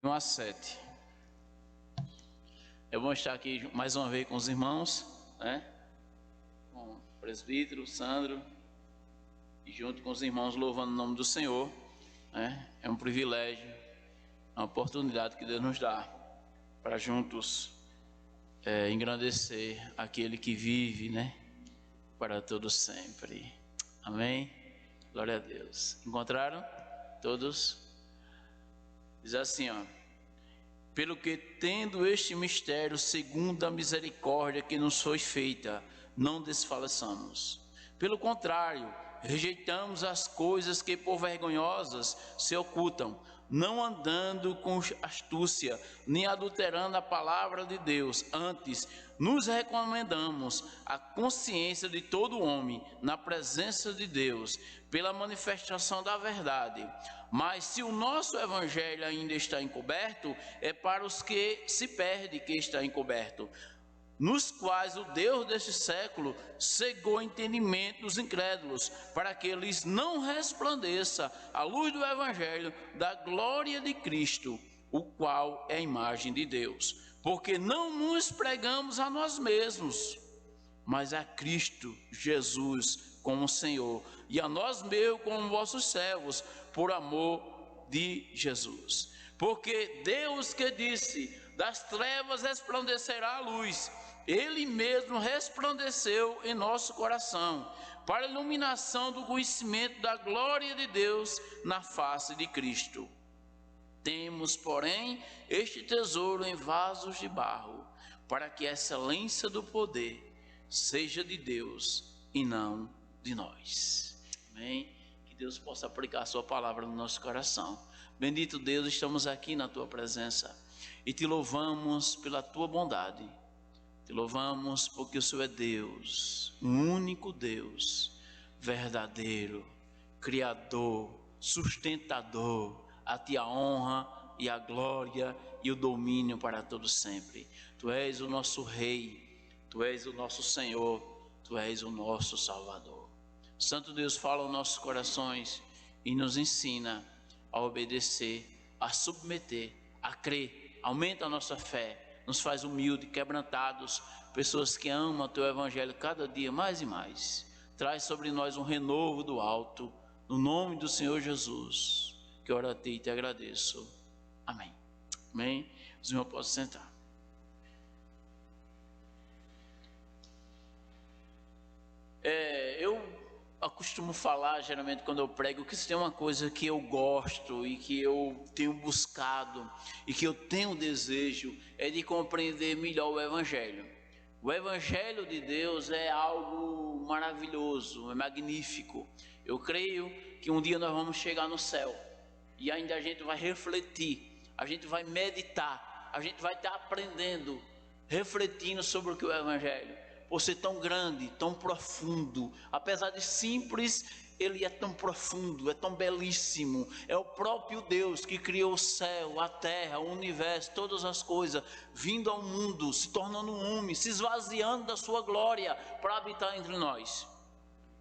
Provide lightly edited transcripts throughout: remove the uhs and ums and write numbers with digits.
1 a 7. Eu vou estar aqui mais uma vez com os irmãos, né? Com o presbítero, Sandro, e junto com os irmãos louvando o nome do Senhor, né? É um privilégio, é uma oportunidade que Deus nos dá para juntos engrandecer aquele que vive, né? Para todo sempre. Amém? Glória a Deus. Encontraram? Todos? Diz assim, ó: pelo que, tendo este mistério, segundo a misericórdia que nos foi feita, não desfaleçamos. Pelo contrário, rejeitamos as coisas que por vergonhosas se ocultam, não andando com astúcia, nem adulterando a palavra de Deus. Antes, nos recomendamos a consciência de todo homem na presença de Deus, pela manifestação da verdade. Mas se o nosso evangelho ainda está encoberto, é para os que se perdem que está encoberto, nos quais o Deus deste século cegou o entendimento dos incrédulos, para que eles não resplandeça a luz do evangelho da glória de Cristo, o qual é a imagem de Deus. Porque não nos pregamos a nós mesmos, mas a Cristo Jesus como Senhor, e a nós mesmos como vossos servos, por amor de Jesus. Porque Deus que disse: das trevas resplandecerá a luz, Ele mesmo resplandeceu em nosso coração, para a iluminação do conhecimento da glória de Deus na face de Cristo. Temos, porém, este tesouro em vasos de barro, para que a excelência do poder seja de Deus e não de nós. Amém? Que Deus possa aplicar a sua palavra no nosso coração. Bendito Deus, estamos aqui na tua presença e te louvamos pela tua bondade. Te louvamos porque o Senhor é Deus, um único Deus, verdadeiro, criador, sustentador. A ti a honra e a glória e o domínio para todos sempre. Tu és o nosso Rei, tu és o nosso Senhor, tu és o nosso Salvador. Santo Deus, fala aos nossos corações e nos ensina a obedecer, a submeter, a crer. Aumenta a nossa fé, nos faz humildes, quebrantados, pessoas que amam o teu evangelho cada dia mais e mais. Traz sobre nós um renovo do alto, no nome do Senhor Jesus, que oro a ti e te agradeço. Amém. Amém. Os irmãos podem sentar. Eu costumo falar, geralmente, quando eu prego, que se tem uma coisa que eu gosto e que eu tenho buscado e que eu tenho desejo, é de compreender melhor o Evangelho. O Evangelho de Deus é algo maravilhoso, é magnífico. Eu creio que um dia nós vamos chegar no céu e ainda a gente vai refletir, a gente vai meditar, a gente vai estar aprendendo, refletindo sobre o que é o Evangelho. Por ser tão grande, tão profundo, apesar de simples, ele é tão profundo, é tão belíssimo. É o próprio Deus que criou o céu, a terra, o universo, todas as coisas, vindo ao mundo, se tornando um homem, se esvaziando da sua glória para habitar entre nós.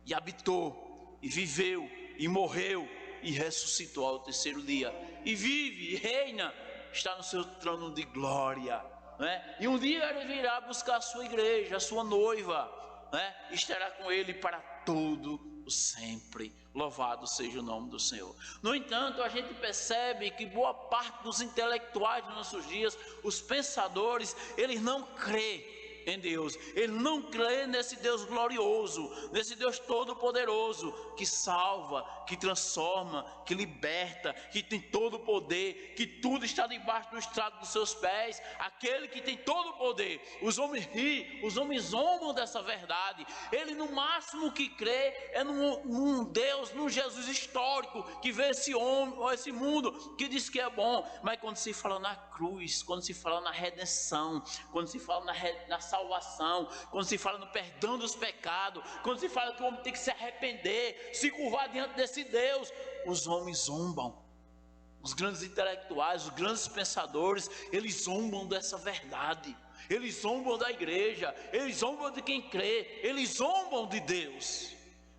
E habitou, e viveu, e morreu, e ressuscitou ao terceiro dia. E vive, e reina, está no seu trono de glória. E um dia ele virá buscar a sua igreja, a sua noiva, e estará com ele para todo o sempre. Louvado seja o nome do Senhor. No entanto, a gente percebe que boa parte dos intelectuais dos nossos dias, os pensadores, eles não creem em Deus, ele não crê nesse Deus glorioso, nesse Deus todo-poderoso, que salva, que transforma, que liberta, que tem todo o poder, que tudo está debaixo do estrado dos seus pés, aquele que tem todo o poder. Os homens riem, os homens zombam dessa verdade. Ele no máximo que crê é num Deus, num Jesus histórico, que vê esse homem, esse mundo, que diz que é bom. Mas quando se fala na cruz, quando se fala na redenção, quando se fala na salvação, quando se fala no perdão dos pecados, quando se fala que o homem tem que se arrepender, se curvar diante desse Deus, os homens zombam. Os grandes intelectuais, os grandes pensadores, eles zombam dessa verdade, eles zombam da igreja, eles zombam de quem crê, eles zombam de Deus,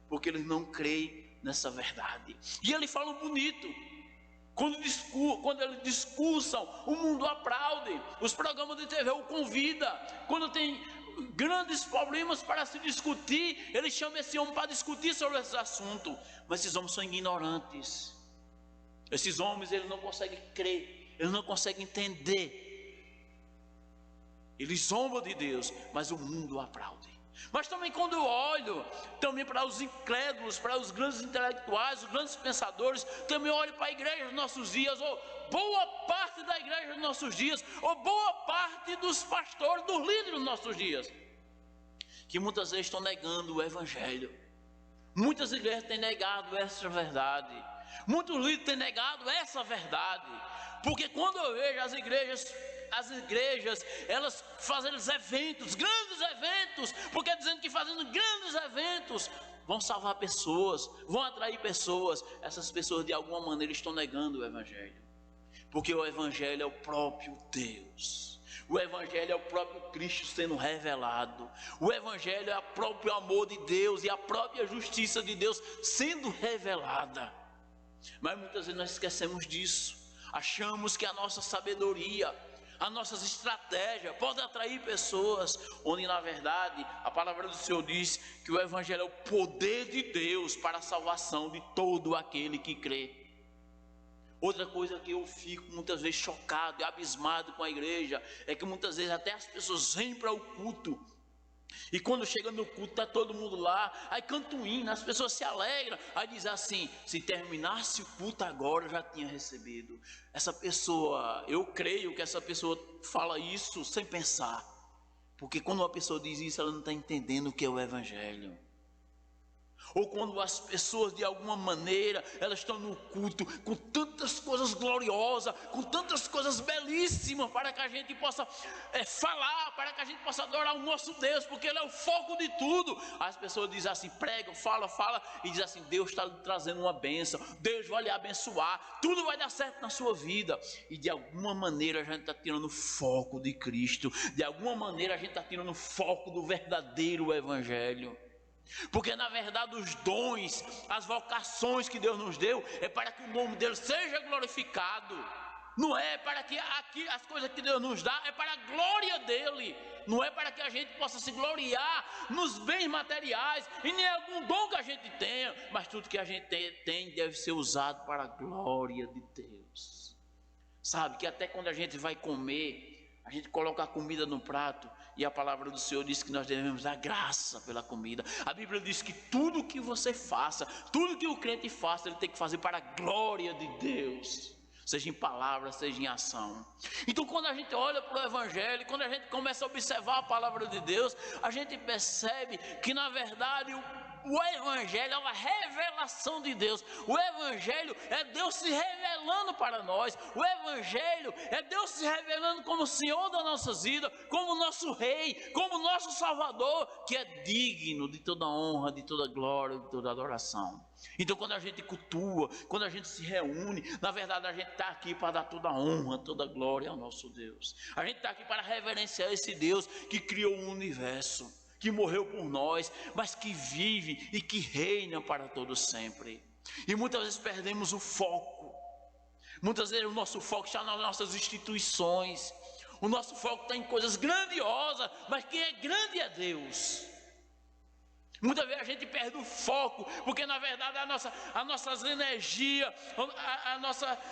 porque eles não creem nessa verdade. E eles falam bonito, Quando eles discursam, o mundo aplaude. Os programas de TV o convidam. Quando tem grandes problemas para se discutir, eles chamam esse homem para discutir sobre esse assunto. Mas esses homens são ignorantes. Esses homens, eles não conseguem crer, eles não conseguem entender. Eles zombam de Deus, mas o mundo aplaude. Mas também quando eu olho também para os incrédulos, para os grandes intelectuais, os grandes pensadores, também olho para a igreja dos nossos dias, ou boa parte da igreja dos nossos dias, ou boa parte dos pastores, dos líderes dos nossos dias, que muitas vezes estão negando o evangelho. Muitas igrejas têm negado essa verdade. Muitos líderes têm negado essa verdade. Porque quando eu vejo as igrejas, elas fazendo eventos, grandes eventos, porque dizendo que fazendo grandes eventos vão salvar pessoas, vão atrair pessoas. Essas pessoas de alguma maneira estão negando o evangelho, porque o evangelho é o próprio Deus. O evangelho é o próprio Cristo sendo revelado. O evangelho é o próprio amor de Deus e a própria justiça de Deus sendo revelada. Mas muitas vezes nós esquecemos disso. Achamos que a nossa sabedoria, as nossas estratégias podem atrair pessoas, onde na verdade a palavra do Senhor diz que o evangelho é o poder de Deus para a salvação de todo aquele que crê. Outra coisa que eu fico muitas vezes chocado e abismado com a igreja é que muitas vezes até as pessoas vêm para o culto, e quando chega no culto está todo mundo lá, aí canta um hino, as pessoas se alegram, aí diz assim: se terminasse o culto agora eu já tinha recebido. Essa pessoa, eu creio que essa pessoa fala isso sem pensar, porque quando uma pessoa diz isso, ela não está entendendo o que é o evangelho. Ou quando as pessoas de alguma maneira, elas estão no culto com tantas coisas gloriosas, com tantas coisas belíssimas, para que a gente possa falar, para que a gente possa adorar o nosso Deus, porque Ele é o foco de tudo. As pessoas dizem assim, pregam, fala, e dizem assim: Deus está trazendo uma bênção, Deus vai lhe abençoar, tudo vai dar certo na sua vida. E de alguma maneira a gente está tirando o foco de Cristo, de alguma maneira a gente está tirando o foco do verdadeiro evangelho. Porque na verdade os dons, as vocações que Deus nos deu é para que o nome dele seja glorificado. Não é para que aqui as coisas que Deus nos dá é para a glória dele. Não é para que a gente possa se gloriar nos bens materiais e nem algum dom que a gente tenha, mas tudo que a gente tem deve ser usado para a glória de Deus. Sabe que até quando a gente vai comer, a gente coloca a comida no prato, e a palavra do Senhor diz que nós devemos dar graça pela comida. A Bíblia diz que tudo que você faça, tudo que o crente faça, ele tem que fazer para a glória de Deus, seja em palavra, seja em ação. Então quando a gente olha para o evangelho, quando a gente começa a observar a palavra de Deus, a gente percebe que na verdade o evangelho é uma revelação de Deus. O evangelho é Deus se revelando para nós. O evangelho é Deus se revelando como o Senhor da nossa vida, como o nosso Rei, como o nosso Salvador, que é digno de toda honra, de toda glória, de toda adoração. Então quando a gente cultua, quando a gente se reúne, na verdade a gente está aqui para dar toda honra, toda glória ao nosso Deus. A gente está aqui para reverenciar esse Deus que criou o universo, que morreu por nós, mas que vive e que reina para todo sempre. E muitas vezes perdemos o foco. Muitas vezes o nosso foco está nas nossas instituições. O nosso foco está em coisas grandiosas, mas quem é grande é Deus. Muitas vezes a gente perde o foco, porque na verdade as nossas energias,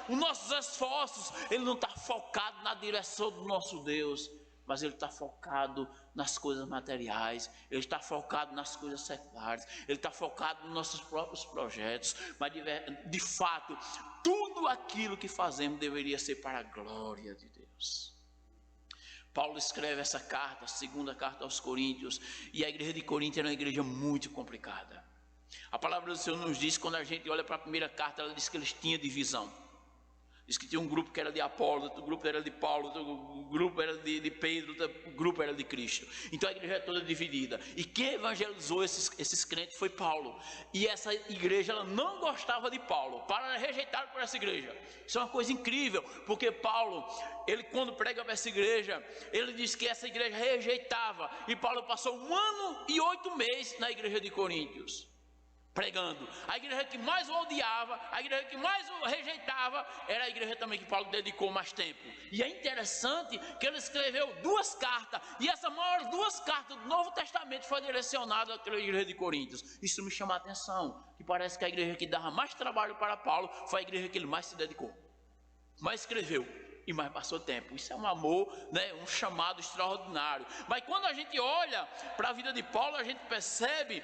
os nossos esforços, ele não está focado na direção do nosso Deus, mas ele está focado nas coisas materiais, ele está focado nas coisas seculares, ele está focado nos nossos próprios projetos. Mas de fato, tudo aquilo que fazemos deveria ser para a glória de Deus. Paulo escreve essa carta, a segunda carta aos Coríntios, e a igreja de Corinto era uma igreja muito complicada. A palavra do Senhor nos diz, quando a gente olha para a primeira carta, ela diz que eles tinham divisão. Diz que tinha um grupo que era de Apolo, outro grupo era de Paulo, outro grupo era de Pedro, outro grupo era de Cristo. Então a igreja é toda dividida. E quem evangelizou esses crentes foi Paulo. E essa igreja ela não gostava de Paulo. Paulo era rejeitado por essa igreja. Isso é uma coisa incrível, porque Paulo, ele quando prega para essa igreja, ele diz que essa igreja rejeitava. E Paulo passou 1 ano e 8 meses na igreja de Coríntios. pregando. A igreja que mais o odiava, a igreja que mais o rejeitava, era a igreja também que Paulo dedicou mais tempo. E é interessante que ele escreveu 2 cartas, e essas maiores 2 cartas do Novo Testamento foi direcionada àquela igreja de Coríntios. Isso me chama a atenção, que parece que a igreja que dava mais trabalho para Paulo foi a igreja que ele mais se dedicou, mais escreveu e mais passou tempo. Isso é um amor, né? Um chamado extraordinário. Mas quando a gente olha para a vida de Paulo, a gente percebe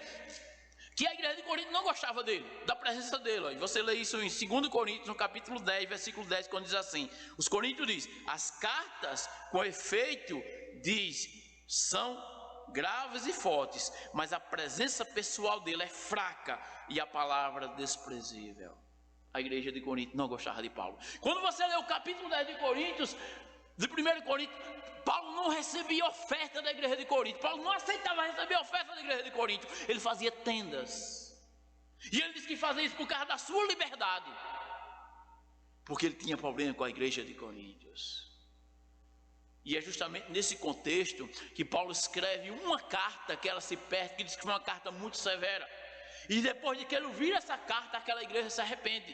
que a igreja de Corinto não gostava dele, da presença dele. Você lê isso em 2 Coríntios, no capítulo 10, versículo 10, quando diz assim: os Coríntios diz, as cartas com efeito, diz, são graves e fortes, mas a presença pessoal dele é fraca e a palavra desprezível. A igreja de Corinto não gostava de Paulo. Quando você lê o capítulo 10 de Coríntios, de 1 Coríntios, Paulo não recebia oferta da igreja de Corinto. Paulo não aceitava receber oferta da igreja de Corinto. Ele fazia tendas. E ele disse que fazia isso por causa da sua liberdade, porque ele tinha problema com a igreja de Coríntios. E é justamente nesse contexto que Paulo escreve uma carta que ela se perde, que diz que foi uma carta muito severa. E depois de que ele ouvir essa carta, aquela igreja se arrepende.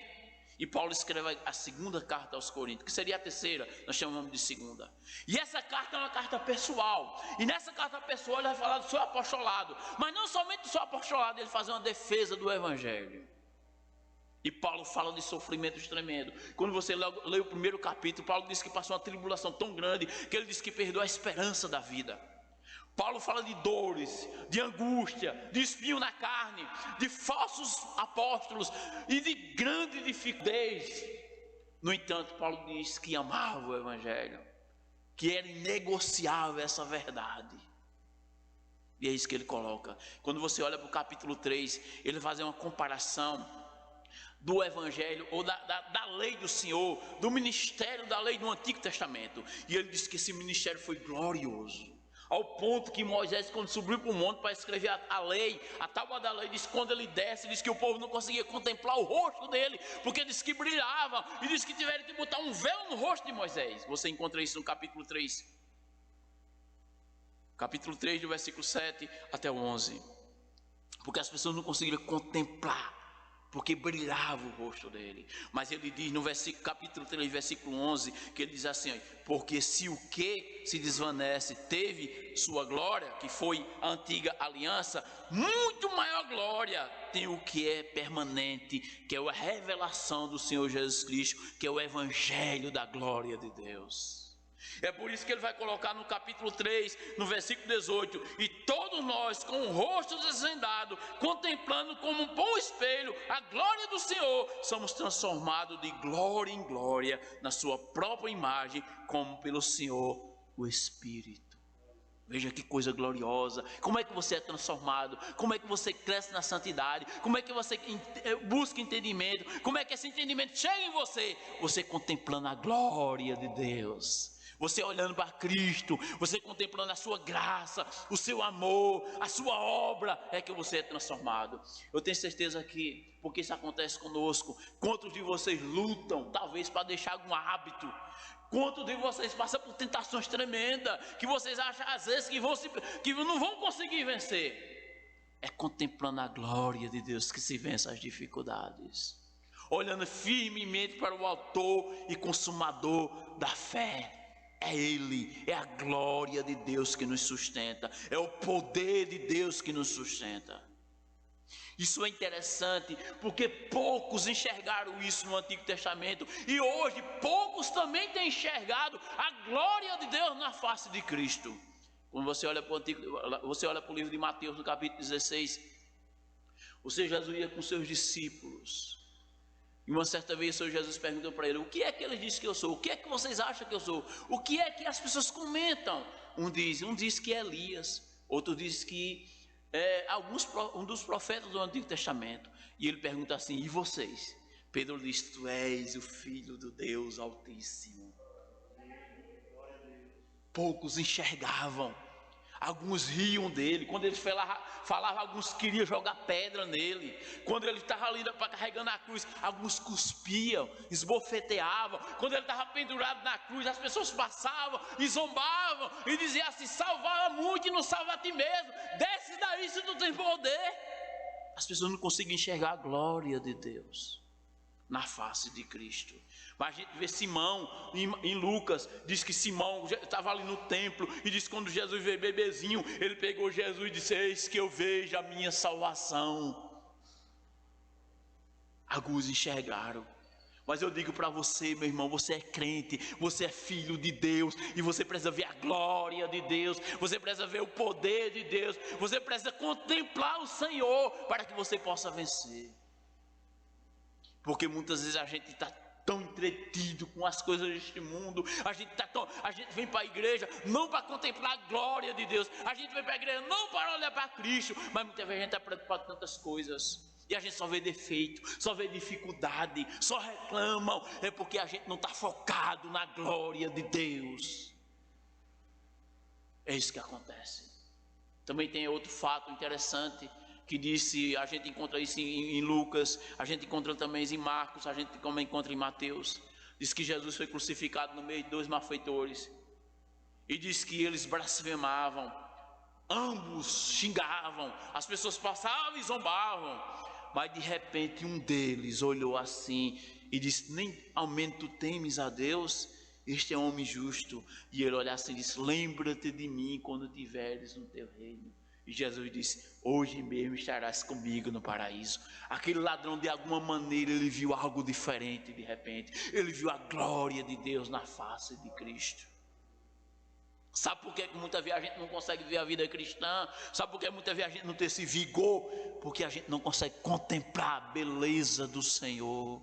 E Paulo escreve a 2ª carta aos Coríntios, que seria a 3ª, nós chamamos de 2ª. E essa carta é uma carta pessoal. E nessa carta pessoal ele vai falar do seu apostolado. Mas não somente do seu apostolado, ele faz uma defesa do evangelho. E Paulo fala de sofrimentos tremendos. Quando você lê o 1º capítulo, Paulo diz que passou uma tribulação tão grande que ele diz que perdeu a esperança da vida. Paulo fala de dores, de angústia, de espinho na carne, de falsos apóstolos e de grande dificuldade. No entanto, Paulo diz que amava o evangelho, que era inegociável essa verdade. E é isso que ele coloca. Quando você olha para o capítulo 3, ele faz uma comparação do evangelho, ou da lei do Senhor, do ministério da lei do Antigo Testamento. E ele diz que esse ministério foi glorioso, ao ponto que Moisés, quando subiu para o monte para escrever a lei, a tábua da lei, diz que quando ele desce, diz que o povo não conseguia contemplar o rosto dele, porque diz que brilhava, e diz que tiveram que botar um véu no rosto de Moisés. Você encontra isso no capítulo 3. Capítulo 3, do versículo 7 até o 11. Porque as pessoas não conseguiram contemplar, porque brilhava o rosto dele. Mas ele diz no capítulo 3, versículo 11, que ele diz assim: porque se o que se desvanece teve sua glória, que foi a antiga aliança, muito maior glória tem o que é permanente, que é a revelação do Senhor Jesus Cristo, que é o evangelho da glória de Deus. É por isso que ele vai colocar no capítulo 3, no versículo 18: e todos nós, com o rosto desvendado, contemplando como um bom espelho a glória do Senhor, somos transformados de glória em glória na sua própria imagem, como pelo Senhor o Espírito. Veja que coisa gloriosa. Como é que você é transformado? Como é que você cresce na santidade? Como é que você busca entendimento? Como é que esse entendimento chega em você? Você contemplando a glória de Deus, você olhando para Cristo, você contemplando a sua graça, o seu amor, a sua obra, é que você é transformado. Eu tenho certeza que, porque isso acontece conosco, quantos de vocês lutam, talvez para deixar algum hábito? Quantos de vocês passam por tentações tremendas, que vocês acham às vezes que não vão conseguir vencer? É contemplando a glória de Deus que se vence as dificuldades, olhando firmemente para o autor e consumador da fé. É Ele, é a glória de Deus que nos sustenta, é o poder de Deus que nos sustenta. Isso é interessante, porque poucos enxergaram isso no Antigo Testamento, e hoje poucos também têm enxergado a glória de Deus na face de Cristo. Quando você olha para o livro de Mateus, no capítulo 16, o Senhor Jesus ia com seus discípulos. E uma certa vez o Senhor Jesus perguntou para ele: o que é que ele diz que eu sou? O que é que vocês acham que eu sou? O que é que as pessoas comentam? Um diz que é Elias, outro diz que é um dos profetas do Antigo Testamento. E ele pergunta assim: e vocês? Pedro diz: tu és o Filho do Deus Altíssimo. Poucos enxergavam. Alguns riam dele. Quando ele falava, alguns queriam jogar pedra nele. Quando ele estava ali carregando a cruz, alguns cuspiam, esbofeteavam. Quando ele estava pendurado na cruz, as pessoas passavam e zombavam e diziam assim: salva muito e não salva a ti mesmo, desce daí se tu tem poder. as pessoas não conseguem enxergar a glória de Deus na face de Cristo. Mas a gente vê Simão, em Lucas, diz que Simão estava ali no templo, e diz que quando Jesus veio bebezinho, ele pegou Jesus e disse: eis que eu vejo a minha salvação. Alguns enxergaram. Mas eu digo para você, meu irmão, você é crente, você é filho de Deus, e você precisa ver a glória de Deus, você precisa ver o poder de Deus, você precisa contemplar o Senhor, para que você possa vencer. Porque muitas vezes a gente está tão entretido com as coisas deste mundo, a gente vem para a igreja não para contemplar a glória de Deus, a gente vem para a igreja não para olhar para Cristo, mas muitas vezes a gente está preocupado com tantas coisas, e a gente só vê defeito, só vê dificuldade, só reclamam, é porque a gente não está focado na glória de Deus. É isso que acontece. Também tem outro fato interessante, que disse, a gente encontra isso em Lucas, a gente encontra também em Marcos, a gente também encontra em Mateus. Diz que Jesus foi crucificado no meio de dois malfeitores, e diz que eles blasfemavam, ambos xingavam, as pessoas passavam e zombavam, mas de repente um deles olhou assim e disse: nem ao menos tu temes a Deus? Este é um homem justo. E ele olhou assim e disse: lembra-te de mim quando tiveres no teu reino. E Jesus disse: hoje mesmo estarás comigo no paraíso. Aquele ladrão, de alguma maneira, ele viu algo diferente de repente. Ele viu a glória de Deus na face de Cristo. Sabe por que muitas vezes a gente não consegue ver a vida cristã? Sabe por que muitas vezes a gente não tem esse vigor? Porque a gente não consegue contemplar a beleza do Senhor.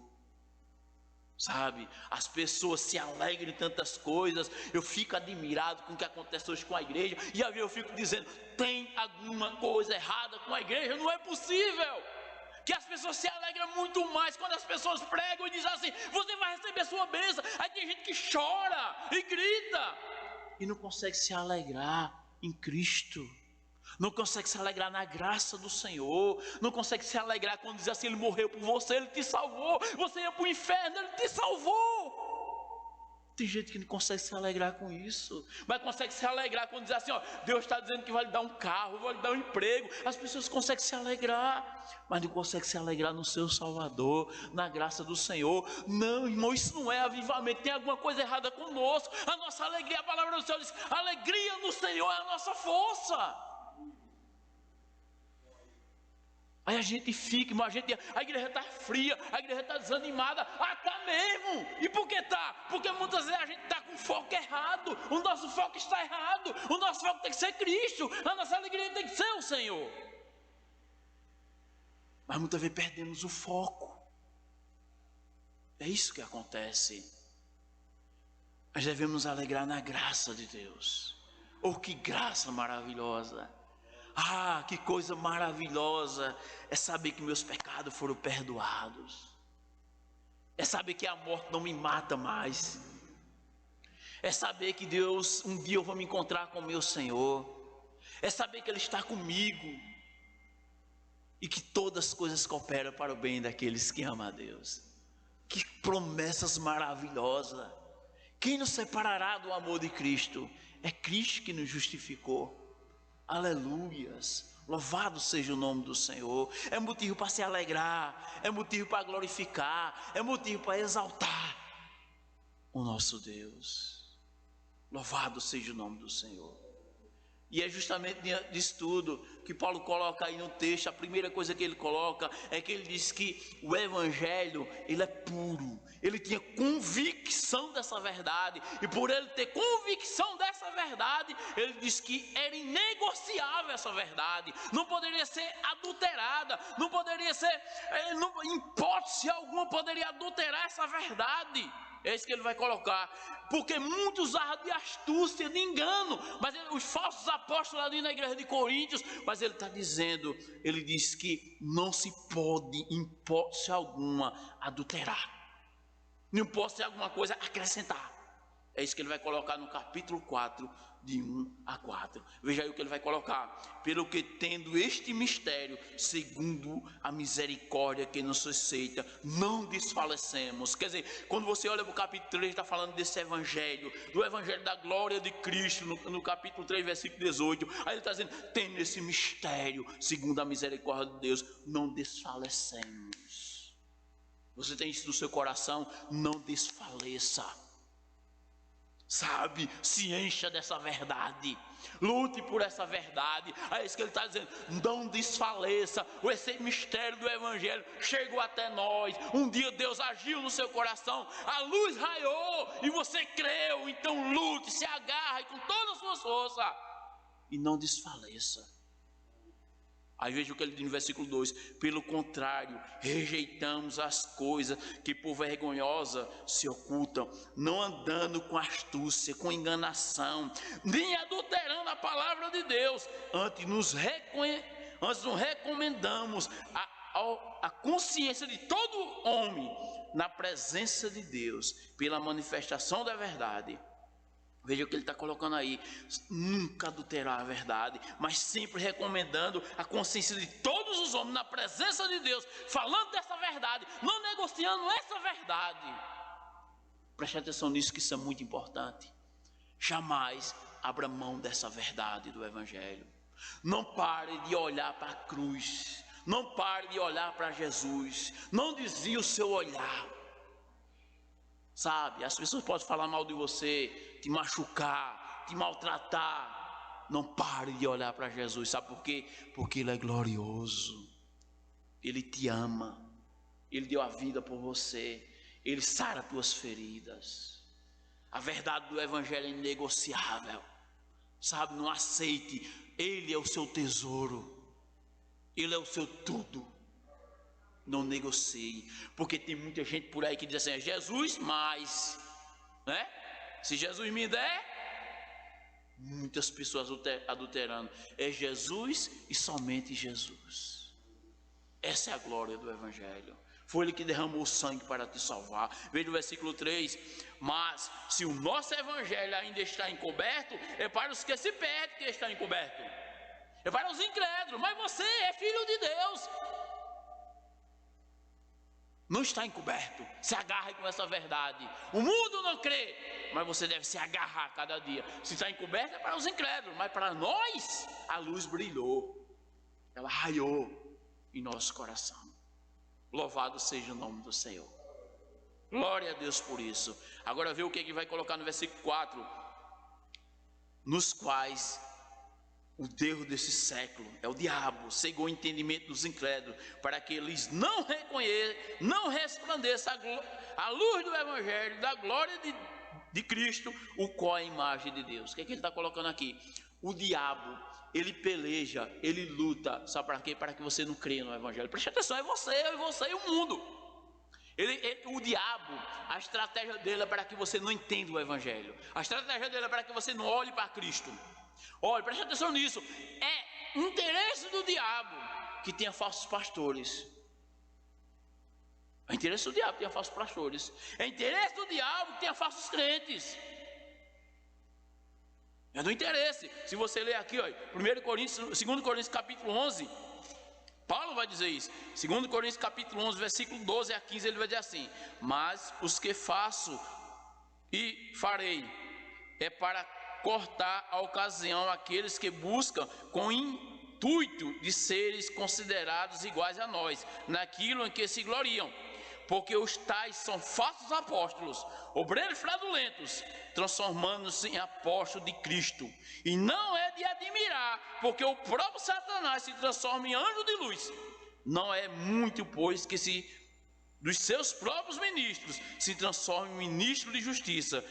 Sabe, as pessoas se alegram em tantas coisas. Eu fico admirado com o que acontece hoje com a igreja, e aí eu fico dizendo: tem alguma coisa errada com a igreja? Não é possível que as pessoas se alegram muito mais quando as pessoas pregam e dizem assim: você vai receber sua bênção. Aí tem gente que chora e grita e não consegue se alegrar em Cristo, não consegue se alegrar na graça do Senhor, não consegue se alegrar quando diz assim: ele morreu por você, ele te salvou, você ia para o inferno, ele te salvou. Tem gente que não consegue se alegrar com isso, mas consegue se alegrar quando diz assim: ó, Deus está dizendo que vai lhe dar um carro, vai lhe dar um emprego. As pessoas conseguem se alegrar, mas não conseguem se alegrar no seu Salvador, na graça do Senhor. Não, irmão, isso não é avivamento. Tem alguma coisa errada conosco. A nossa alegria, a palavra do Senhor diz: a alegria no Senhor é a nossa força. Aí a gente fica, a igreja está fria, a igreja está desanimada. Está mesmo. E por que está? Porque muitas vezes a gente está com o foco errado. O nosso foco está errado. O nosso foco tem que ser Cristo. A nossa alegria tem que ser o Senhor. Mas muitas vezes perdemos o foco. É isso que acontece. Nós devemos nos alegrar na graça de Deus. Oh, que graça maravilhosa! Ah, que coisa maravilhosa é saber que meus pecados foram perdoados. É saber que a morte não me mata mais. É saber que Deus, um dia eu vou me encontrar com o meu Senhor. É saber que Ele está comigo. E que todas as coisas cooperam para o bem daqueles que amam a Deus. Que promessas maravilhosas. Quem nos separará do amor de Cristo? É Cristo que nos justificou. Aleluias, louvado seja o nome do Senhor. É motivo para se alegrar, é motivo para glorificar, é motivo para exaltar o nosso Deus. Louvado seja o nome do Senhor. E é justamente disso tudo que Paulo coloca aí no texto. A primeira coisa que ele coloca é que ele diz que o evangelho, ele é puro. Ele tinha convicção dessa verdade, e por ele ter convicção dessa verdade, ele diz que era inegociável essa verdade, não poderia ser adulterada, não poderia ser, em hipótese alguma poderia adulterar essa verdade. É isso que ele vai colocar, porque muitos usaram de astúcia, de engano, mas os falsos apóstolos ali na igreja de Coríntios, mas ele está dizendo, ele diz que não se pode, em hipótese alguma, adulterar, não pode ser alguma coisa acrescentar. É isso que ele vai colocar no capítulo 4, de 1 a 4. Veja aí o que ele vai colocar. Pelo que tendo este mistério, segundo a misericórdia que nos suscita, não desfalecemos. Quer dizer, quando você olha para o capítulo 3, está falando desse evangelho, do evangelho da glória de Cristo, no capítulo 3, versículo 18. Aí ele está dizendo, tendo esse mistério, segundo a misericórdia de Deus, não desfalecemos. Você tem isso no seu coração, não desfaleça. Sabe, se encha dessa verdade, lute por essa verdade. É isso que ele está dizendo, não desfaleça. Esse mistério do evangelho chegou até nós. Um dia Deus agiu no seu coração, a luz raiou e você creu. Então lute, se agarre com toda a sua força e não desfaleça. Aí veja o que ele diz no versículo 2: pelo contrário, rejeitamos as coisas que por vergonhosa se ocultam, não andando com astúcia, com enganação, nem adulterando a palavra de Deus. Antes nos recomendamos a consciência de todo homem na presença de Deus, pela manifestação da verdade. Veja o que ele está colocando aí, nunca adulterar a verdade, mas sempre recomendando a consciência de todos os homens na presença de Deus, falando dessa verdade, não negociando essa verdade. Preste atenção nisso, que isso é muito importante. Jamais abra mão dessa verdade do evangelho. Não pare de olhar para a cruz, não pare de olhar para Jesus, não desvie o seu olhar. Sabe, as pessoas podem falar mal de você, te machucar, te maltratar. Não pare de olhar para Jesus. Sabe por quê? Porque Ele é glorioso. Ele te ama. Ele deu a vida por você. Ele sara tuas feridas. A verdade do evangelho é inegociável. Sabe, não aceite. Ele é o seu tesouro. Ele é o seu tudo. Não negocie, porque tem muita gente por aí que diz assim, é Jesus mais, né? Se Jesus me der, muitas pessoas adulterando, é Jesus e somente Jesus. Essa é a glória do evangelho. Foi Ele que derramou o sangue para te salvar. Veja o versículo 3, mas se o nosso evangelho ainda está encoberto, é para os que se perdem que está encoberto, é para os incrédulos, mas você é filho de Deus. Não está encoberto, se agarre com essa verdade. O mundo não crê, mas você deve se agarrar cada dia. Se está encoberto é para os incrédulos, mas para nós a luz brilhou, ela raiou em nosso coração. Louvado seja o nome do Senhor. Glória a Deus por isso. Agora vê o que ele vai colocar no versículo 4. Nos quais o Deus desse século, é o diabo, cegou o entendimento dos incrédulos, para que eles não reconheçam, não resplandeça a luz do evangelho, da glória de Cristo, o qual é a imagem de Deus. O que é que ele está colocando aqui? O diabo, ele peleja, ele luta, sabe para quê? Para que você não creia no evangelho. Preste atenção, é você, eu e você e o mundo. O diabo, a estratégia dele é para que você não entenda o evangelho. A estratégia dele é para que você não olhe para Cristo. Olha, preste atenção nisso. É interesse do diabo que tenha falsos pastores. É interesse do diabo que tenha falsos pastores. É interesse do diabo que tenha falsos crentes. É do interesse. Se você ler aqui, olha, 2 Coríntios capítulo 11, Paulo vai dizer isso. 2 Coríntios capítulo 11, versículo 12 a 15, ele vai dizer assim: mas os que faço e farei é para cortar a ocasião àqueles que buscam com intuito de seres considerados iguais a nós, naquilo em que se gloriam, porque os tais são falsos apóstolos, obreiros fraudulentos, transformando-se em apóstolos de Cristo. E não é de admirar, porque o próprio Satanás se transforma em anjo de luz. Não é muito, pois, que dos seus próprios ministros se transforme em ministro de justiça,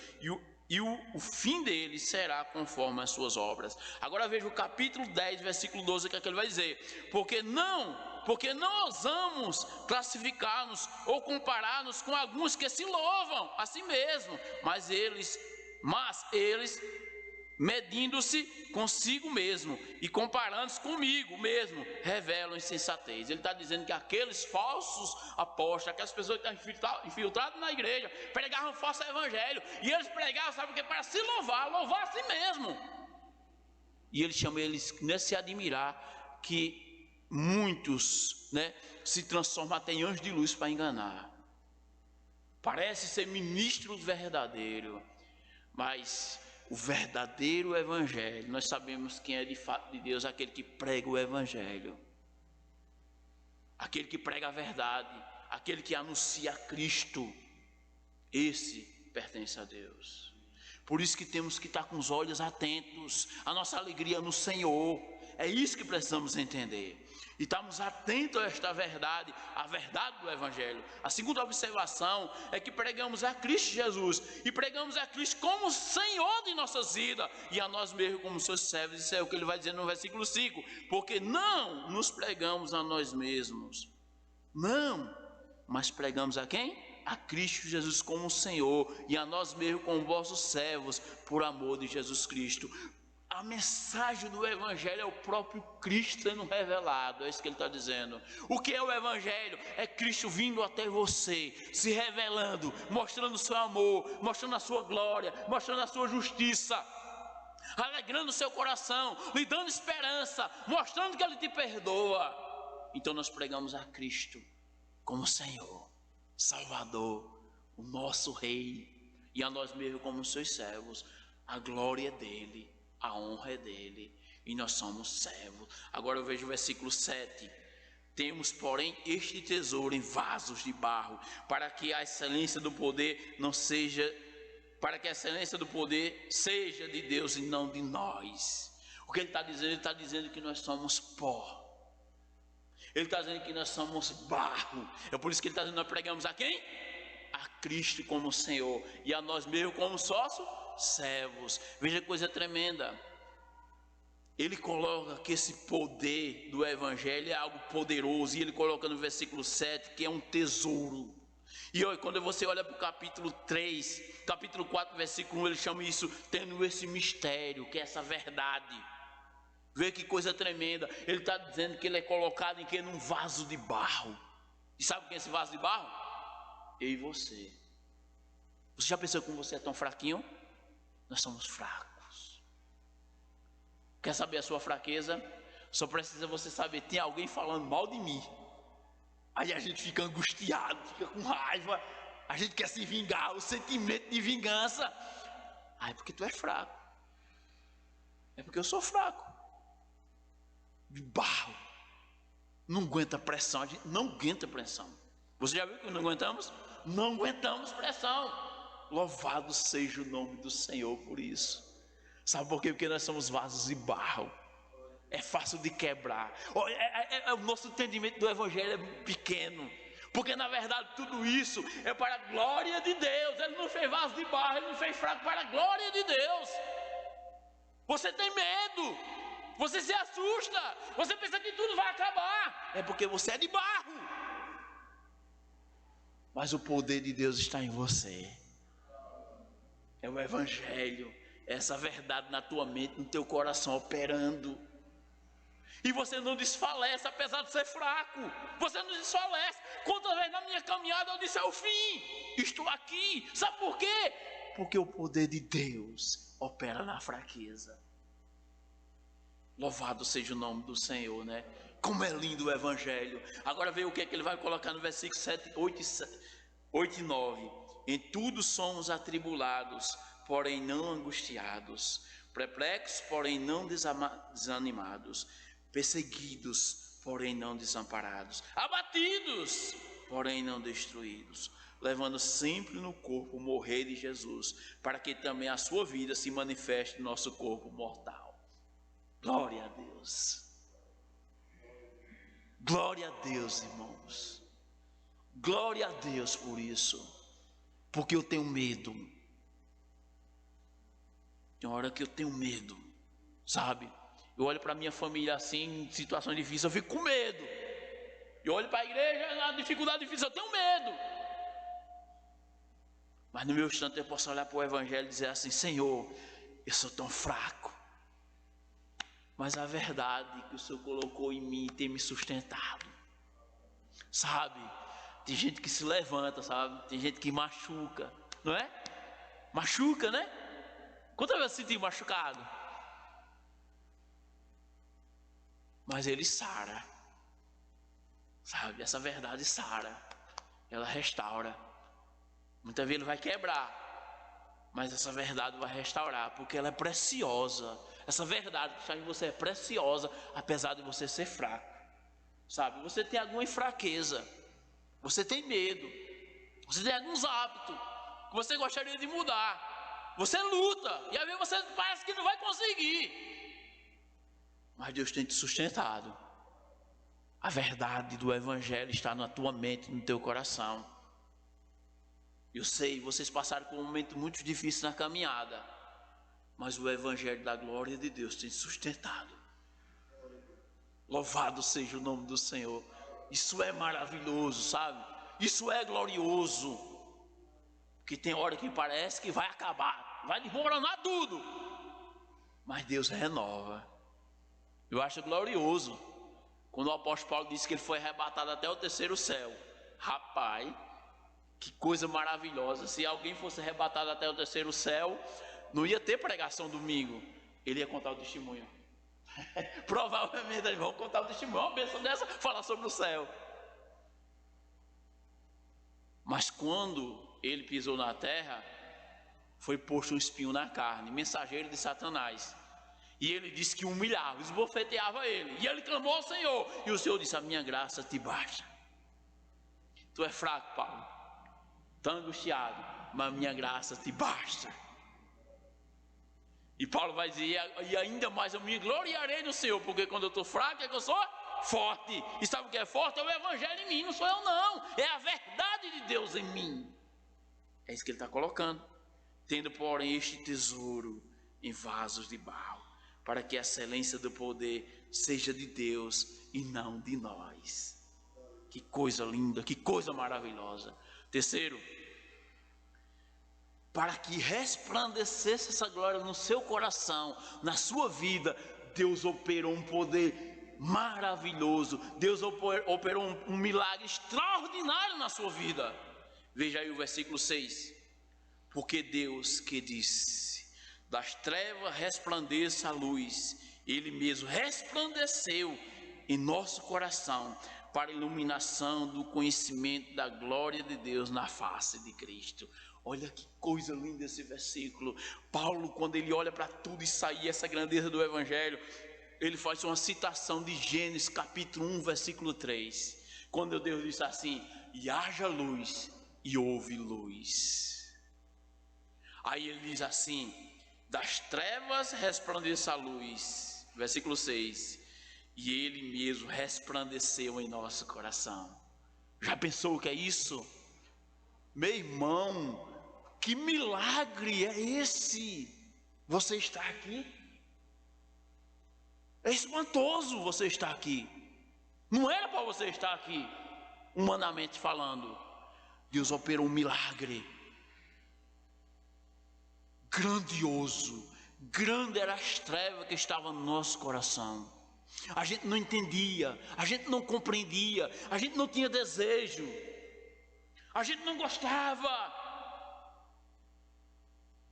e o fim dele será conforme as suas obras. Agora veja o capítulo 10, versículo 12, que é que ele vai dizer: porque não ousamos classificar-nos ou comparar-nos com alguns que se louvam a si mesmos, mas eles medindo-se consigo mesmo e comparando-se comigo mesmo, revelam insensatez. Ele está dizendo que aqueles falsos apóstolos, aquelas pessoas que estão infiltradas na igreja, pregavam falso evangelho, e eles pregavam, sabe o que? Para se louvar a si mesmo. E ele chama eles a se admirar que muitos, né, se transformam até em anjos de luz para enganar. Parece ser ministro verdadeiro, mas o verdadeiro evangelho, nós sabemos quem é de fato de Deus, aquele que prega o evangelho, aquele que prega a verdade, aquele que anuncia Cristo. Esse pertence a Deus. Por isso que temos que estar com os olhos atentos, a nossa alegria no Senhor. É isso que precisamos entender. E estamos atentos a esta verdade, a verdade do evangelho. A segunda observação é que pregamos a Cristo Jesus, e pregamos a Cristo como Senhor de nossas vidas, e a nós mesmos como seus servos. Isso é o que ele vai dizer no versículo 5, porque não nos pregamos a nós mesmos, não, mas pregamos a quem? A Cristo Jesus como Senhor, e a nós mesmos como vossos servos, por amor de Jesus Cristo. A mensagem do evangelho é o próprio Cristo sendo revelado, é isso que ele está dizendo. O que é o evangelho? É Cristo vindo até você, se revelando, mostrando o seu amor, mostrando a sua glória, mostrando a sua justiça, alegrando o seu coração, lhe dando esperança, mostrando que ele te perdoa. Então nós pregamos a Cristo como Senhor, Salvador, o nosso Rei, e a nós mesmos como seus servos. A glória dele, a honra é dele, e nós somos servos. Agora eu vejo o versículo 7. Temos, porém, este tesouro em vasos de barro, para que a excelência do poder não seja, para que a excelência do poder seja de Deus e não de nós. O que ele está dizendo? Ele está dizendo que nós somos pó. Ele está dizendo que nós somos barro. É por isso que ele está dizendo que nós pregamos a quem? A Cristo como Senhor, e a nós mesmos como sócios, servos. Veja que coisa tremenda. Ele coloca que esse poder do evangelho é algo poderoso, e ele coloca no versículo 7 que é um tesouro. E olha, quando você olha para o capítulo 3, capítulo 4, versículo 1, ele chama isso tendo esse mistério, que é essa verdade. Vê que coisa tremenda. Ele está dizendo que ele é colocado em que? Num vaso de barro. E sabe quem é esse vaso de barro? Eu e você. Você já pensou como você é tão fraquinho? Nós somos fracos. Quer saber a sua fraqueza? Só precisa você saber, tem alguém falando mal de mim. Aí a gente fica angustiado, fica com raiva, a gente quer se vingar, o sentimento de vingança. Ah, é porque tu é fraco. É porque eu sou fraco. De barro. Não aguenta pressão, a gente não aguenta pressão. Você já viu que não aguentamos? Não aguentamos pressão. Louvado seja o nome do Senhor por isso. Sabe por quê? Porque nós somos vasos de barro. É fácil de quebrar. O nosso entendimento do evangelho é pequeno, porque na verdade tudo isso é para a glória de Deus. Ele não fez vaso de barro, ele não fez fraco, para a glória de Deus. Você tem medo, você se assusta, você pensa que tudo vai acabar, é porque você é de barro. Mas o poder de Deus está em você. É o evangelho, essa verdade na tua mente, no teu coração operando. E você não desfalece, apesar de ser fraco. Você não desfalece. Quantas vezes na minha caminhada eu disse: é o fim, estou aqui. Sabe por quê? Porque o poder de Deus opera na fraqueza. Louvado seja o nome do Senhor, né? Como é lindo o evangelho. Agora vê o que é que ele vai colocar no versículo 8 e 9. Em tudo somos atribulados, porém não angustiados, perplexos, porém não desanimados, perseguidos, porém não desamparados, abatidos, porém não destruídos, levando sempre no corpo o morrer de Jesus, para que também a sua vida se manifeste no nosso corpo mortal. Glória a Deus. Glória a Deus, irmãos. Glória a Deus por isso. Porque eu tenho medo. Tem hora que eu tenho medo, sabe? Eu olho para a minha família assim, em situações difíceis, eu fico com medo. Eu olho para a igreja, na dificuldade difícil, eu tenho medo. Mas no meu instante eu posso olhar para o evangelho e dizer assim: Senhor, eu sou tão fraco. Mas a verdade que o Senhor colocou em mim tem me sustentado. Sabe? Tem gente que se levanta, sabe? Tem gente que machuca, não é? Machuca, né? Quantas vezes se sentiu machucado? Mas ele sara. Sabe? Essa verdade sara. Ela restaura. Muitas vezes ele vai quebrar. Mas essa verdade vai restaurar, porque ela é preciosa. Essa verdade que está em você é preciosa, apesar de você ser fraco. Sabe, você tem alguma fraqueza, você tem medo, você tem alguns hábitos que você gostaria de mudar. Você luta, e às vezes você parece que não vai conseguir. Mas Deus tem te sustentado. A verdade do Evangelho está na tua mente, no teu coração. Eu sei, vocês passaram por um momento muito difícil na caminhada, mas o Evangelho da glória de Deus tem sustentado. Louvado seja o nome do Senhor. Isso é maravilhoso, sabe? Isso é glorioso. Porque tem hora que parece que vai acabar, vai desmoronar tudo, mas Deus renova. Eu acho glorioso quando o apóstolo Paulo disse que ele foi arrebatado até o terceiro céu. Rapaz, que coisa maravilhosa. Se alguém fosse arrebatado até o terceiro céu, não ia ter pregação domingo. Ele ia contar o testemunho. Provavelmente eles vão contar o testemunho. Uma bênção dessa, falar sobre o céu. Mas quando ele pisou na terra, foi posto um espinho na carne, mensageiro de Satanás. E ele disse que humilhava, esbofeteava ele. E ele clamou ao Senhor. E o Senhor disse: a minha graça te basta. Tu é fraco, Paulo, tão angustiado, mas a minha graça te basta. E Paulo vai dizer: e ainda mais eu me gloriarei no Senhor, porque quando eu estou fraco é que eu sou forte. E sabe o que é forte? É o Evangelho em mim, não sou eu não. É a verdade de Deus em mim. É isso que ele está colocando. Tendo, porém, este tesouro em vasos de barro, para que a excelência do poder seja de Deus e não de nós. Que coisa linda, que coisa maravilhosa. Terceiro, para que resplandecesse essa glória no seu coração, na sua vida, Deus operou um poder maravilhoso. Deus operou um milagre extraordinário na sua vida. Veja aí o versículo 6. Porque Deus que disse: das trevas resplandeça a luz, Ele mesmo resplandeceu em nosso coração para a iluminação do conhecimento da glória de Deus na face de Cristo. Olha que coisa linda esse versículo. Paulo, quando ele olha para tudo isso aí, essa grandeza do Evangelho, ele faz uma citação de Gênesis capítulo 1, versículo 3. Quando Deus disse assim: e haja luz, e houve luz. Aí ele diz assim: das trevas resplandeça a luz. Versículo 6. E Ele mesmo resplandeceu em nosso coração. Já pensou o que é isso? Meu irmão, que milagre é esse? Você está aqui? É espantoso você estar aqui. Não era para você estar aqui, humanamente falando. Deus operou um milagre grandioso. Grande era as trevas que estavam no nosso coração. A gente não entendia, a gente não compreendia, a gente não tinha desejo, a gente não gostava.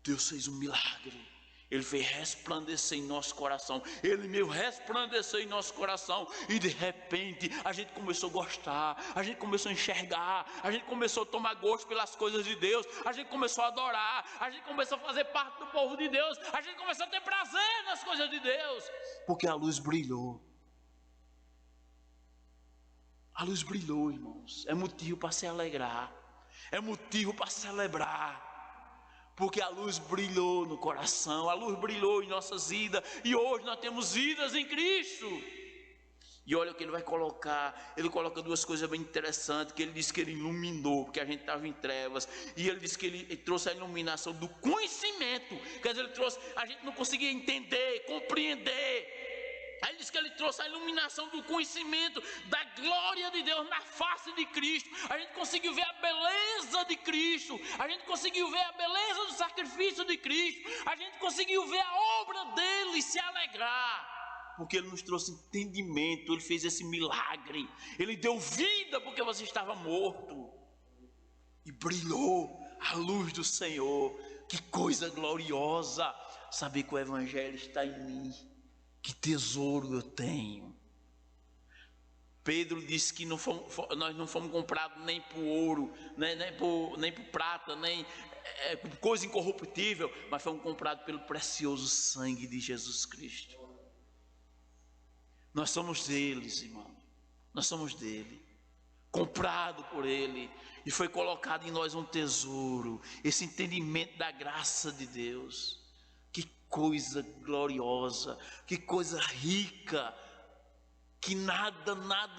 Deus fez um milagre. Ele fez resplandecer em nosso coração. Ele mesmo resplandeceu em nosso coração. E de repente a gente começou a gostar. A gente começou a enxergar. A gente começou a tomar gosto pelas coisas de Deus. A gente começou a adorar. A gente começou a fazer parte do povo de Deus. A gente começou a ter prazer nas coisas de Deus. Porque a luz brilhou. A luz brilhou, irmãos. É motivo para se alegrar. É motivo para celebrar. Porque a luz brilhou no coração, a luz brilhou em nossas vidas, e hoje nós temos vidas em Cristo. E olha o que ele vai colocar. Ele coloca duas coisas bem interessantes, que ele diz que ele iluminou, porque a gente estava em trevas, e ele diz que ele trouxe a iluminação do conhecimento. Quer dizer, ele trouxe, a gente não conseguia entender, compreender. Aí ele diz que ele trouxe a iluminação do conhecimento da glória de Deus na face de Cristo. A gente conseguiu ver a beleza de Cristo. A gente conseguiu ver a beleza do sacrifício de Cristo, a gente conseguiu ver a obra dele e se alegrar, porque ele nos trouxe entendimento, ele fez esse milagre, ele deu vida porque você estava morto, e brilhou a luz do Senhor. Que coisa gloriosa, saber que o Evangelho está em mim, que tesouro eu tenho. Pedro disse que nós não fomos comprados nem por ouro, nem por prata, nem por coisa incorruptível, mas fomos comprados pelo precioso sangue de Jesus Cristo. Nós somos deles, irmão, nós somos dele, comprado por ele, e foi colocado em nós um tesouro, esse entendimento da graça de Deus. Que coisa gloriosa, que coisa rica, que nada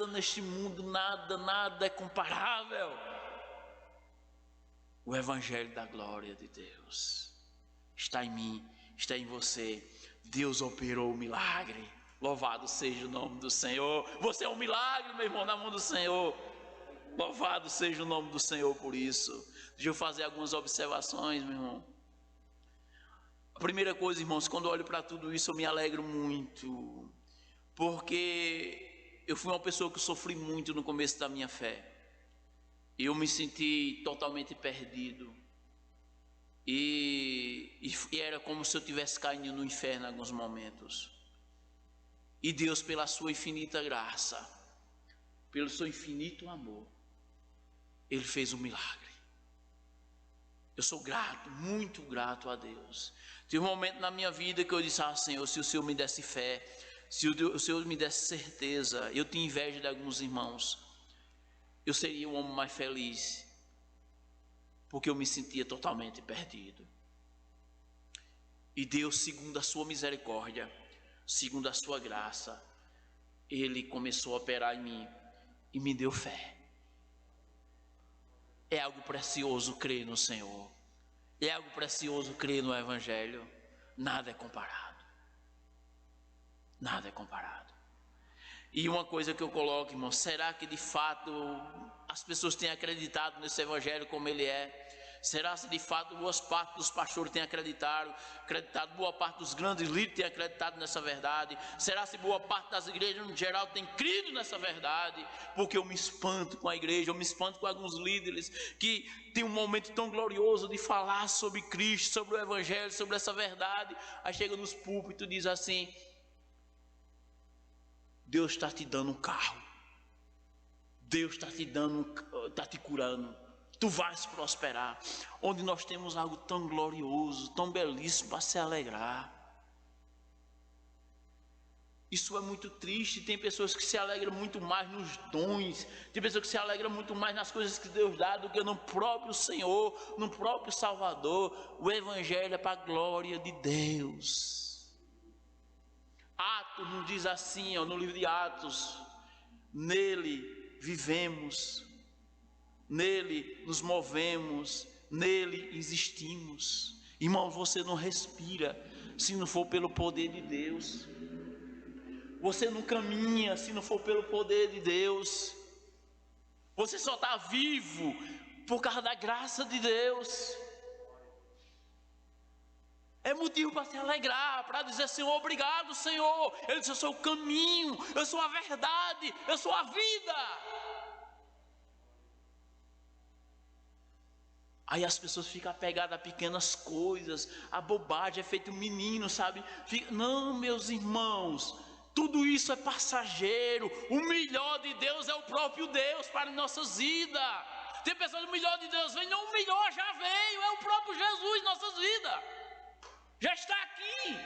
neste mundo, nada é comparável. O Evangelho da glória de Deus está em mim, está em você. Deus operou o milagre, louvado seja o nome do Senhor. Você é um milagre, meu irmão, na mão do Senhor. Louvado seja o nome do Senhor por isso. Deixa eu fazer algumas observações, meu irmão. A primeira coisa, irmãos, quando eu olho para tudo isso, eu me alegro muito, porque eu fui uma pessoa que sofri muito no começo da minha fé. Eu me senti totalmente perdido, e era como se eu tivesse caído no inferno em alguns momentos. E Deus, pela sua infinita graça, pelo seu infinito amor, Ele fez um milagre. Eu sou grato, muito grato a Deus. Teve um momento na minha vida que eu disse: Senhor, se o Senhor me desse fé, se o Senhor me desse certeza, eu tinha inveja de alguns irmãos, eu seria um homem mais feliz, porque eu me sentia totalmente perdido. E Deus, segundo a sua misericórdia, segundo a sua graça, Ele começou a operar em mim e me deu fé. É algo precioso crer no Senhor, é algo precioso crer no Evangelho. Nada é comparado, nada é comparado. E uma coisa que eu coloco, irmão, será que de fato as pessoas têm acreditado nesse Evangelho como ele é? Será se de fato boa parte dos pastores têm acreditado, boa parte dos grandes líderes têm acreditado nessa verdade? Será se boa parte das igrejas no geral tem crido nessa verdade? Porque eu me espanto com a igreja, eu me espanto com alguns líderes que tem um momento tão glorioso de falar sobre Cristo, sobre o Evangelho, sobre essa verdade, aí chega nos púlpitos e diz assim: Deus está te dando um carro, Deus está te curando, tu vais prosperar. Onde nós temos algo tão glorioso, tão belíssimo para se alegrar. Isso é muito triste. Tem pessoas que se alegram muito mais nos dons, tem pessoas que se alegram muito mais nas coisas que Deus dá do que no próprio Senhor, no próprio Salvador. O Evangelho é para a glória de Deus. Atos nos diz assim, no livro de Atos: nele vivemos, nele nos movemos, nele existimos. Irmão, você não respira se não for pelo poder de Deus. Você não caminha se não for pelo poder de Deus. Você só está vivo por causa da graça de Deus. É motivo para se alegrar, para dizer: Senhor, obrigado, Senhor. Ele disse: eu sou o caminho, eu sou a verdade, eu sou a vida. Aí as pessoas ficam apegadas a pequenas coisas, a bobagem, é feito um menino, sabe? Não, meus irmãos, tudo isso é passageiro. O melhor de Deus é o próprio Deus para nossas vidas. Tem pessoas: o melhor de Deus vem, não, o melhor já veio, é o próprio Jesus em nossas vidas. Já está aqui.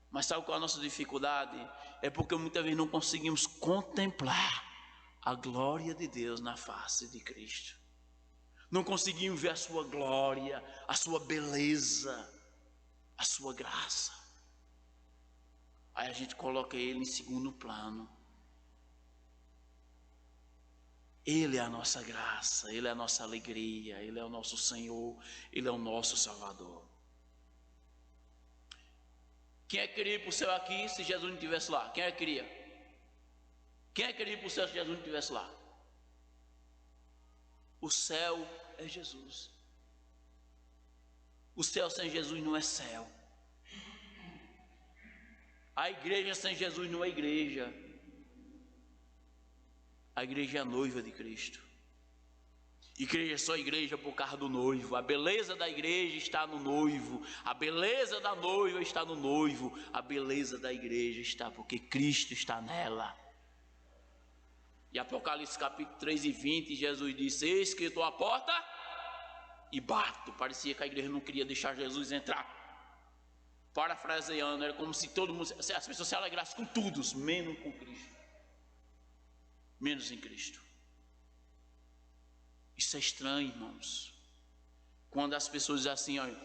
Mas sabe qual é a nossa dificuldade? É porque muitas vezes não conseguimos contemplar a glória de Deus na face de Cristo. Não conseguimos ver a sua glória, a sua beleza, a sua graça. Aí a gente coloca Ele em segundo plano. Ele é a nossa graça, Ele é a nossa alegria, Ele é o nosso Senhor, Ele é o nosso Salvador. Quem é que queria ir para o céu aqui se Jesus não estivesse lá? Quem é que queria? Quem é que queria ir para o céu se Jesus não estivesse lá? O céu é Jesus. O céu sem Jesus não é céu. A igreja sem Jesus não é igreja. A igreja é a noiva de Cristo. Igreja é só igreja por causa do noivo. A beleza da igreja está no noivo. A beleza da noiva está no noivo. A beleza da igreja está porque Cristo está nela. E Apocalipse capítulo 3 e 20, Jesus disse: eis que estou à porta e bato. Parecia que a igreja não queria deixar Jesus entrar. Parafraseando, era como se todo mundo, as pessoas se alegrassem com tudo, menos com Cristo. Menos em Cristo. Isso é estranho, irmãos. Quando as pessoas dizem assim: olha,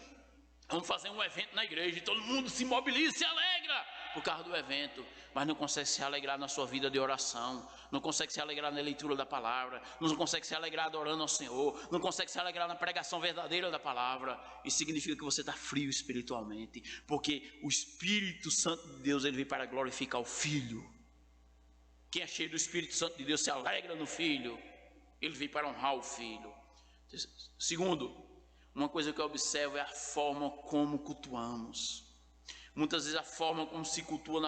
vamos fazer um evento na igreja, e todo mundo se mobiliza, se alegra por causa do evento, mas não consegue se alegrar na sua vida de oração, não consegue se alegrar na leitura da palavra, não consegue se alegrar adorando ao Senhor, não consegue se alegrar na pregação verdadeira da palavra. Isso significa que você está frio espiritualmente, porque o Espírito Santo de Deus, ele veio para glorificar o Filho. Quem é cheio do Espírito Santo de Deus se alegra no Filho. Ele veio para honrar o Filho. Segundo, uma coisa que eu observo é a forma como cultuamos. Muitas vezes a forma como se cultua,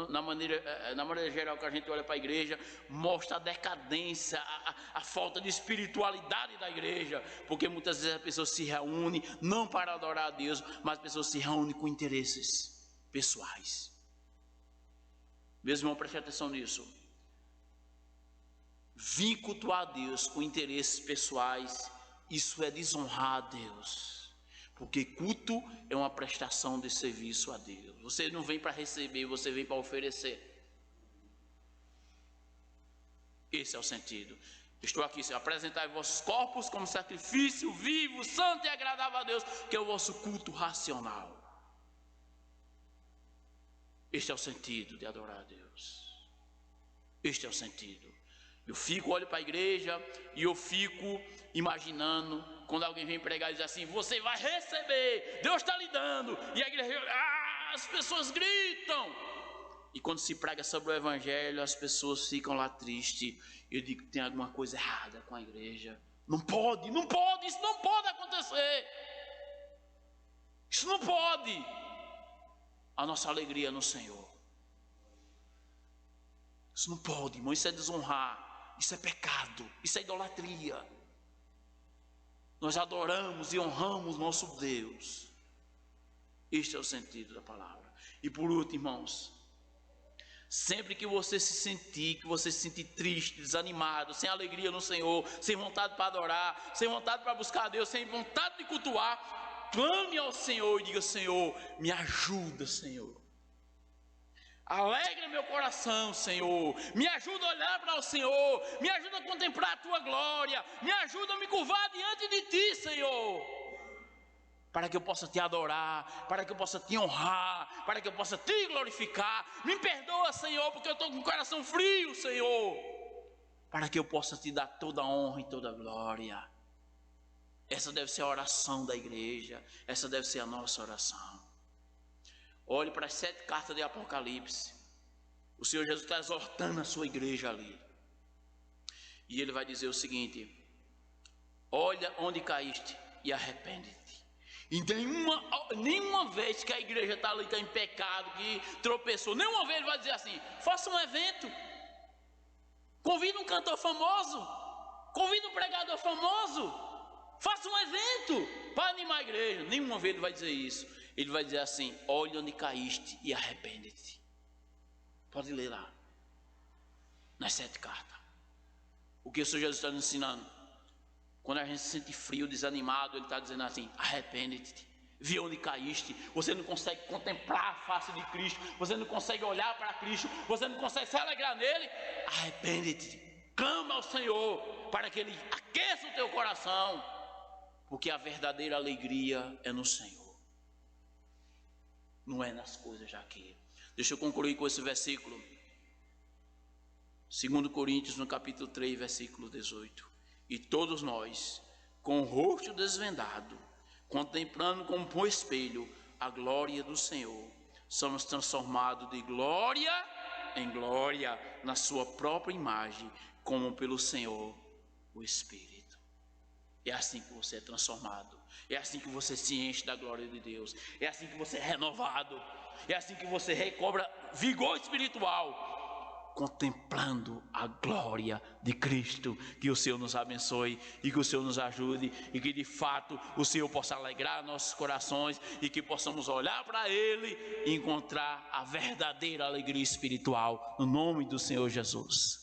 na maneira geral que a gente olha para a igreja, mostra a decadência, a falta de espiritualidade da igreja, porque muitas vezes a pessoa se reúne não para adorar a Deus, mas a pessoa se reúne com interesses pessoais. Meus irmãos, preste atenção nisso. Vir cultuar a Deus com interesses pessoais, isso é desonrar a Deus. Porque culto é uma prestação de serviço a Deus. Você não vem para receber, você vem para oferecer. Esse é o sentido. Estou aqui, Senhor, apresentar vossos corpos como sacrifício vivo, santo e agradável a Deus, que é o vosso culto racional. Este é o sentido de adorar a Deus. Este é o sentido. Eu olho para a igreja e eu fico imaginando quando alguém vem pregar e diz assim: você vai receber, Deus está lhe dando, e a igreja, as pessoas gritam. E quando se prega sobre o evangelho, as pessoas ficam lá tristes. Eu digo que tem alguma coisa errada com a igreja. Não pode, isso não pode acontecer. Isso não pode. A nossa alegria é no Senhor. Isso não pode, irmão, isso é desonrar. Isso é pecado, isso é idolatria. Nós adoramos e honramos nosso Deus. Este é o sentido da palavra. E por último, irmãos, sempre que você se sentir triste, desanimado, sem alegria no Senhor, sem vontade para adorar, sem vontade para buscar a Deus, sem vontade de cultuar, clame ao Senhor e diga: Senhor, me ajuda, Senhor. Alegra meu coração, Senhor. Me ajuda a olhar para o Senhor. Me ajuda a contemplar a tua glória. Me ajuda a me curvar diante de ti, Senhor. Para que eu possa te adorar, para que eu possa te honrar, para que eu possa te glorificar. Me perdoa, Senhor, porque eu estou com o coração frio, Senhor. Para que eu possa te dar toda a honra e toda a glória. Essa deve ser a oração da igreja. Essa deve ser a nossa oração. Olhe para as 7 cartas de Apocalipse. O Senhor Jesus está exortando a sua igreja ali. E ele vai dizer o seguinte: olha onde caíste e arrepende-te. E nenhuma vez que a igreja está ali, está em pecado, que tropeçou, nenhuma vez ele vai dizer assim: faça um evento, convida um cantor famoso, convida um pregador famoso, faça um evento para animar a igreja. Nenhuma vez ele vai dizer isso. Ele vai dizer assim: olha onde caíste e arrepende-te. Pode ler lá, nas 7 cartas. O que o Senhor Jesus está nos ensinando? Quando a gente se sente frio, desanimado, Ele está dizendo assim: arrepende-te. Vê onde caíste. Você não consegue contemplar a face de Cristo. Você não consegue olhar para Cristo. Você não consegue se alegrar nele. Arrepende-te. Clama ao Senhor para que Ele aqueça o teu coração. Porque a verdadeira alegria é no Senhor. Não é nas coisas daqui. Deixa eu concluir com esse versículo. 2 Coríntios, no capítulo 3, versículo 18. E todos nós, com o rosto desvendado, contemplando como por espelho a glória do Senhor, somos transformados de glória em glória na sua própria imagem, como pelo Senhor, o Espírito. É assim que você é transformado. É assim que você se enche da glória de Deus. É assim que você é renovado. É assim que você recobra vigor espiritual, contemplando a glória de Cristo. Que o Senhor nos abençoe e que o Senhor nos ajude, e que de fato o Senhor possa alegrar nossos corações, e que possamos olhar para Ele e encontrar a verdadeira alegria espiritual, no nome do Senhor Jesus.